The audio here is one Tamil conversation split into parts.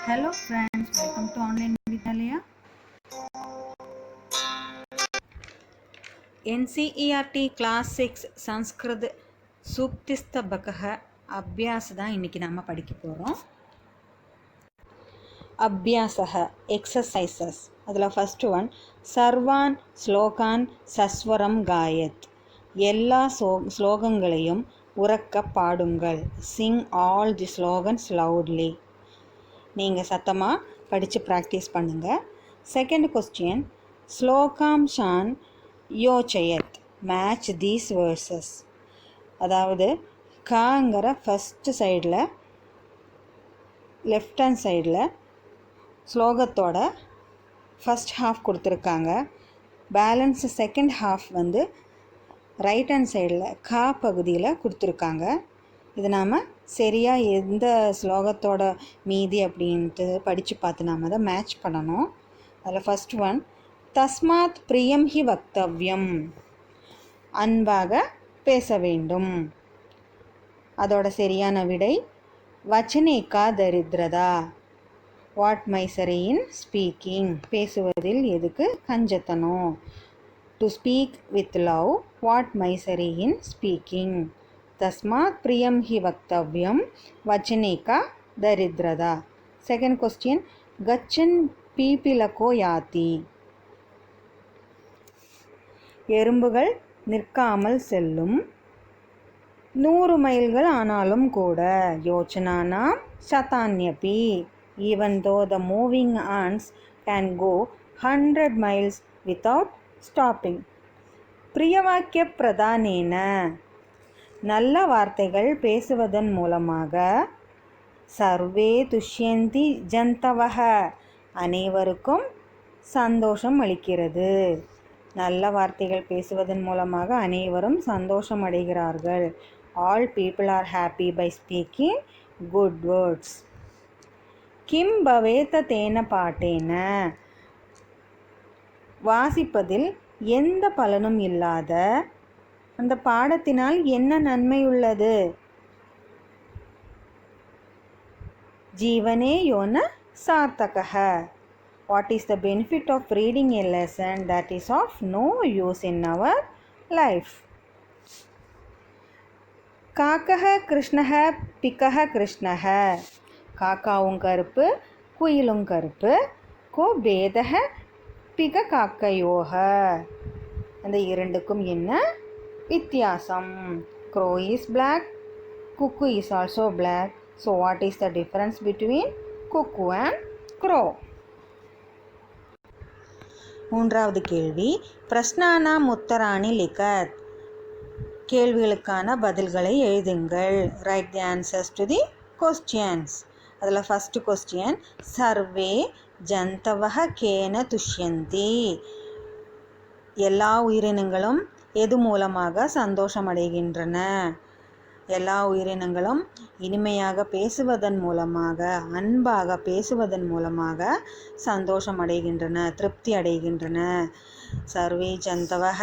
Hello friends, welcome to Online Vidalaya. NCERT Class 6 Sanskrit Suktisthabakaha Abhyas தான் இன்றைக்கி நம்ம படிக்க போகிறோம். அபியாசக எக்ஸசைசஸ். அதில் ஃபஸ்ட்டு ஒன், சர்வான் ஸ்லோகான் சஸ்வரம் காயத். எல்லா ஸ்லோகங்களையும் உறக்க பாடுங்கள். Sing all the shlokas loudly. நீங்கள் சத்தமாக படித்து ப்ராக்டிஸ் பண்ணுங்கள். செகண்ட் கொஸ்டின், ஸ்லோகாம்ஷான் யோச்சயத் மேட்ச் தீஸ் வேர்சஸ். அதாவது காங்கிற ஃபஸ்ட்டு சைடில் லெஃப்ட் ஹேண்ட் சைடில் ஸ்லோகத்தோட ஃபஸ்ட் ஹாஃப் கொடுத்துருக்காங்க. பேலன்ஸ் செகண்ட் ஹாஃப் வந்து ரைட் ஹேண்ட் சைடில் கா பகுதியில் கொடுத்துருக்காங்க. இது நாம் சரியாக எந்த ஸ்லோகத்தோட மீதி அப்படின்ட்டு படித்து பார்த்து நாம் அதை மேட்ச் பண்ணணும். அதில் ஃபஸ்ட் ஒன், தஸ்மாத் பிரியம் ஹி வக்தவ்யம். அன்பாக பேச வேண்டும். அதோட சரியான விடை வச்சனேகா தரித்ரதா. What misery in speaking. பேசுவதில் எதுக்கு கஞ்சத்தனம். To speak with love. What misery in speaking. தஸ்மாத் பிரியம் ஹி வக்தவ்யம் வச்சனேகா தரித்ரதா. செகண்ட் கொஸ்டின், கச்சன் பீபிலகோ யாதி. எறும்புகள் நிற்காமல் செல்லும். 100 மைல்கள் ஆனாலும் கூட. யோச்சனானாம் சதான்யபி. Even though the moving ants can go 100 miles without stopping. பிரியவாக்கிய பிரதானேன. நல்ல வார்த்தைகள் பேசுவதன் மூலமாக. சர்வே துஷ்யந்தி ஜந்தவஹ. அனைவருக்கும் சந்தோஷம் அளிக்கிறது. நல்ல வார்த்தைகள் பேசுவதன் மூலமாக அனைவரும் சந்தோஷம் அடைகிறார்கள். All people are happy by speaking good words. கிம் பவேத தேன பாட்டேன. வாசிப்பதில் எந்த பலனும் இல்லாத அந்த பாடத்தினால் என்ன நன்மை உள்ளது. ஜீவனே யோன சார்த்தகஹ. What is the benefit of reading a lesson that is of no use in our life. காக்கஹ கிருஷ்ணஹ பிக்கஹ கிருஷ்ணஹ. காக்காவும் கருப்பு குயிலும் கருப்பு. கோ பேதஹ பிக காக்கையோக. அந்த இரண்டுக்கும் என்ன வித்தியாசம். crow is black, cuckoo is also black. So what is the difference between cuckoo and crow? மூன்றாவது கேள்வி, பிரஸ்னானாம் உத்தராணி லிகத். கேள்விகளுக்கான பதில்களை எழுதுங்கள். Right the answers to the questions. அதில் ஃபஸ்ட்டு கொஸ்டின், சர்வே ஜந்தவஹ கேன துஷ்யந்தி. எல்லா உயிரினங்களும் எது மூலமாக சந்தோஷம் அடைகின்றன. எல்லா உயிரினங்களும் இனிமையாக பேசுவதன் மூலமாக, அன்பாக பேசுவதன் மூலமாக சந்தோஷம் அடைகின்றன, திருப்தி அடைகின்றன. சர்வே ஜந்தவஹ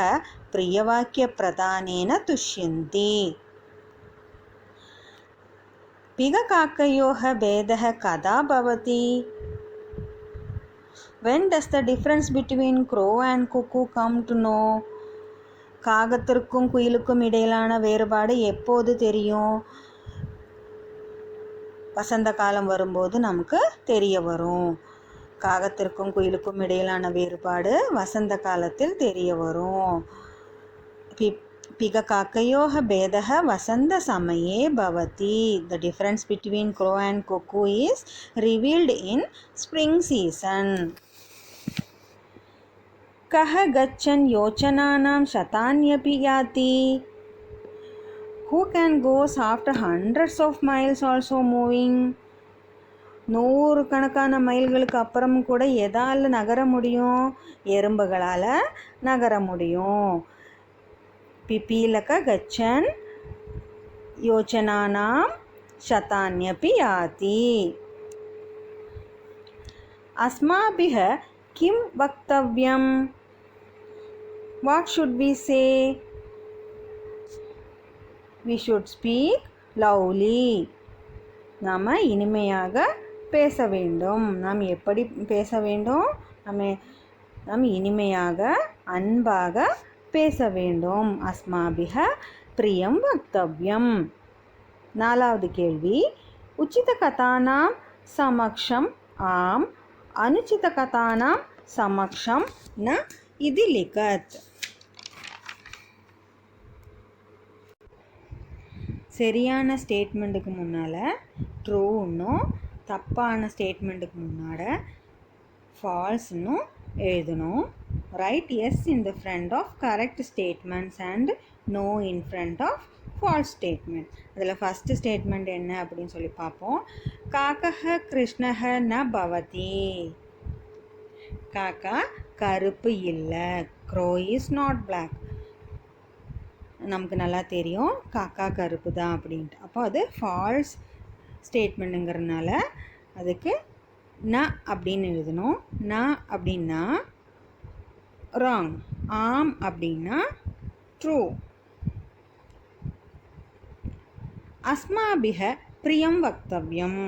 பிரியவாக்கிய பிரதானேன துஷ்யந்தி. பிக காக்கையோக பேதஹ கதா பவதி. When does the difference between crow and cuckoo come to know? காகத்திற்கும் குயிலுக்கும் இடையிலான வேறுபாடு எப்போது தெரியும். வசந்த காலம் வரும்போது நமக்கு தெரிய வரும். காகத்திற்கும் குயிலுக்கும் இடையிலான வேறுபாடு வசந்த காலத்தில் தெரிய வரும். பிக காக்கையோக பேதஹ வசந்த சமயே பவதி. The difference between crow and cuckoo is revealed in spring season. कः गच्छन् योचनानां शतान्यपि याति. Who can goes after hundreds of miles also moving. 100 கணக்கான மைல்களுக்கு அப்புறம் கூட எதால் நகர முடியும். எறும்புகளால் நகர முடியும். பிபீலக கச்சன் யோச்சனானாம் சதான்யபி யாதி. அஸ்மாபிஹ கிம் வக்தவ்யம். What should we say? We should speak loudly. நாம் இனிமையாக பேச வேண்டும். நாம் எப்படி பேச வேண்டும்? நாம் இனிமையாக அன்பாக பேச வேண்டும். அஸ்மாபிஹ பிரியம் வக்தவ்யம். 4வது கேள்வி, உச்சித கதானாம் சமக்ஷம் ஆம், அனுச்சித கதானாம் சமக்ஷம் ந இதி லிகத். சரியான ஸ்டேட்மெண்ட்டுக்கு முன்னால் ட்ரூன்னும் தப்பான ஸ்டேட்மெண்ட்டுக்கு முன்னாடி ஃபால்ஸ்னும் எழுதணும். Write yes in the front of correct statements and no in front of false statement. அதில் ஃபஸ்ட்டு ஸ்டேட்மெண்ட் என்ன அப்படின்னு சொல்லி பார்ப்போம். காக்கஹ கிருஷ்ணஹ ந பவதி. காக்கா கருப்பு இல்லை. Crow is not black. நமக்கு நல்லா தெரியும் காக்கா கருப்பு தான் அப்படின்ட்டு. அப்போ அது ஃபால்ஸ் ஸ்டேட்மெண்ட்டுங்கிறதுனால அதுக்கு ந அப்படின்னு எழுதணும். ந அப்படின்னா ராங், ஆம் அப்படின்னா ட்ரூ. அஸ்மாபிஹ பிரியம் வக்தவ்யம்.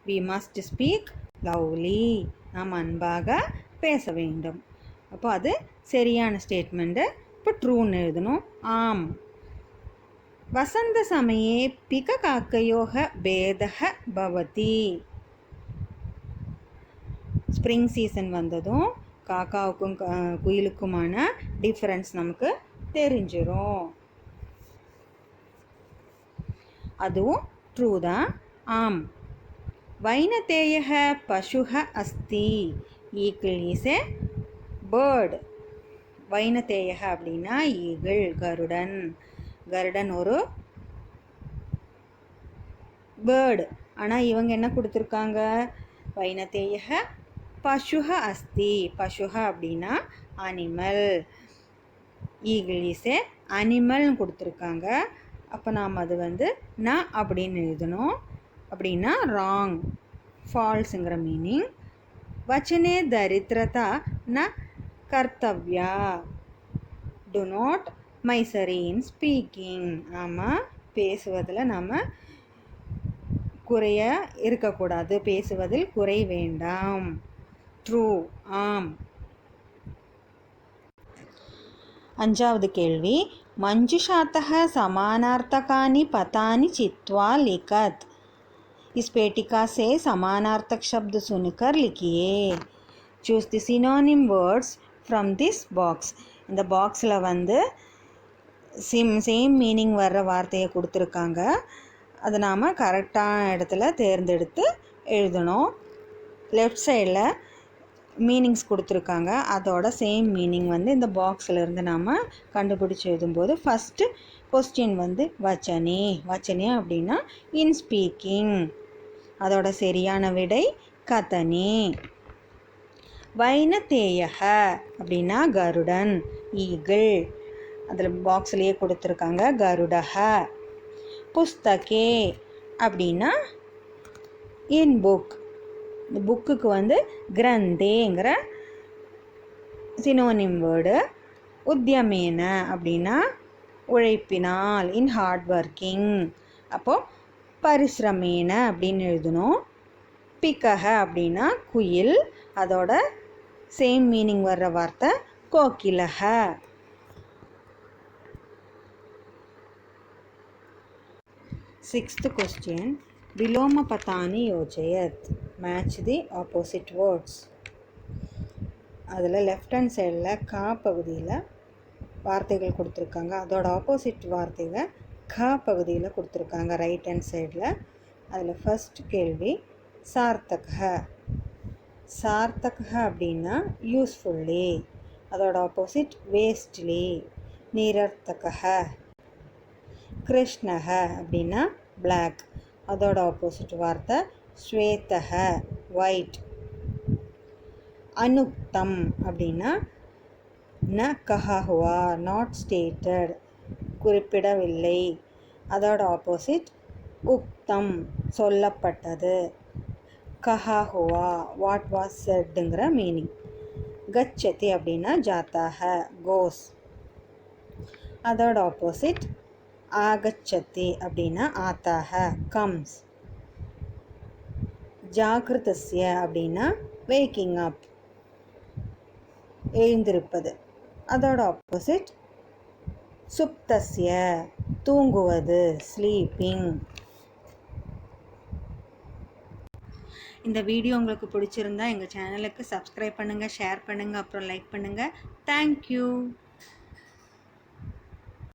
We must speak lovely. நாம் அன்பாக பேச வேண்டும். அப்போ அது சரியான ஸ்டேட்மெண்ட்டு. இப்போ ட்ரூன்னு எழுதணும். ஆம். வசந்த சமயே பிக காக்கையோக பேதக பவதி. ஸ்ப்ரிங் சீசன் வந்ததும் காக்காவுக்கும் குயிலுக்குமான டிஃப்ரென்ஸ் நமக்கு தெரிஞ்சிடும். அதுவும் ட்ரூ தான். ஆம். வைனதேயः பசுः அஸ்தி. Eagle is a bird. வைனதேயः அப்படின்னா ஈகிள், கருடன். கருடன் ஒரு பேர்டு. ஆனால் இவங்க என்ன கொடுத்துருக்காங்க? வைனதேயः பசுः அஸ்தி. பசுः அப்படின்னா அனிமல். ஈகிள் இஸ் ஏ அனிமல்னு கொடுத்துருக்காங்க. அப்போ நாம் அது ந அப்படின்னு எழுதணும். அப்படின்னா ராங், ஃபால்ஸுங்கிற மீனிங். வச்சனே தரித்திரதா ந கர்த்தவ்யா. Do not misery in speaking. ஆமாம், பேசுவதில் நாம் குறைய இருக்கக்கூடாது. பேசுவதில் குறை வேண்டாம். ட்ரூ, ஆம். 5வது கேள்வி, मंजुषातः समानार्थकानि पदानि चित्वा लिखत. इस पेटिका से समानार्थक शब्द सुनकर लिखिए. Choose the synonym words from this box. இந்த பாக்ஸில் சேம் மீனிங் வர்ற வார்த்தையை கொடுத்துருக்காங்க. அதை நாம் கரெக்டான இடத்துல தேர்ந்தெடுத்து எழுதணும். லெஃப்ட் சைடில் மீனிங்ஸ் கொடுத்துருக்காங்க. அதோட சேம் மீனிங் இந்த பாக்ஸில் இருந்து நாம் கண்டுபிடிச்சி எழுதும்போது ஃபஸ்ட்டு கொஸ்டின் வச்சனே. வச்சனே அப்படின்னா இன் ஸ்பீக்கிங். அதோட சரியான விடை கதனே. வைனதேயः அப்படின்னா கருடன், ஈகிள். அதில் பாக்ஸ்லேயே கொடுத்துருக்காங்க கருடஹ. புஸ்தகே அப்படின்னா இன் புக். இந்த புக்குக்கு கிரந்தேங்கிற சினோனிம் வேர்டு. உத்தியமேன அப்படின்னா உழைப்பினால், இன் ஹார்ட் ஒர்க்கிங். அப்போது பரிசிரமேன அப்படின்னு எழுதணும். பிக்கஹ அப்படின்னா குயில். அதோட சேம் மீனிங் வர்ற வார்த்தை கோகிலஹ. 6th question, விலோம பதானி யோஜயத். Match the opposite words. அதில் லெஃப்ட் ஹேண்ட் சைடில் கா பகுதியில் வார்த்தைகள் கொடுத்துருக்காங்க. அதோட ஆப்போசிட் வார்த்தைகள் கா பகுதியில் கொடுத்துருக்காங்க ரைட் ஹேண்ட் சைடில். அதில் ஃபஸ்ட் கேள்வி சார்த்தக. சார்த்தக அப்படின்னா யூஸ்ஃபுல்லி. அதோட ஆப்போசிட் வேஸ்ட்லி, நிரர்த்தக. கிருஷ்ணக அப்படின்னா பிளாக். அதோட ஆப்போசிட் வார்த்தை ஸ்வேதக, ஒயிட். அனுக்தம் அப்படின்னா ந கஹா ஹுவா, நாட் ஸ்டேட்டட், குறிப்பிடவில்லை. அதோட ஆப்போசிட் உக்தம், சொல்லப்பட்டது. கஹா ஹுவா, வாட் வாஸ் செட்டுங்கிற மீனிங். கச்சதி அப்படின்னா ஜாத்தாக, கோஸ். அதோட ஆப்போசிட் ஆகச்சதி அப்படின்னா ஆத்தாக, கம்ஸ். ஜாகிருதஸ்ய அப்படின்னா வேக்கிங் அப், எழுந்திருப்பது. அதோட ஆப்போசிட் சுப்தஸ்ய, தூங்குவது, ஸ்லீப்பிங். இந்த வீடியோ உங்களுக்கு பிடிச்சிருந்தா எங்கள் சேனலுக்கு சப்ஸ்கிரைப் பண்ணுங்கள், ஷேர் பண்ணுங்கள், அப்புறம் லைக் பண்ணுங்கள். தேங்க்யூ.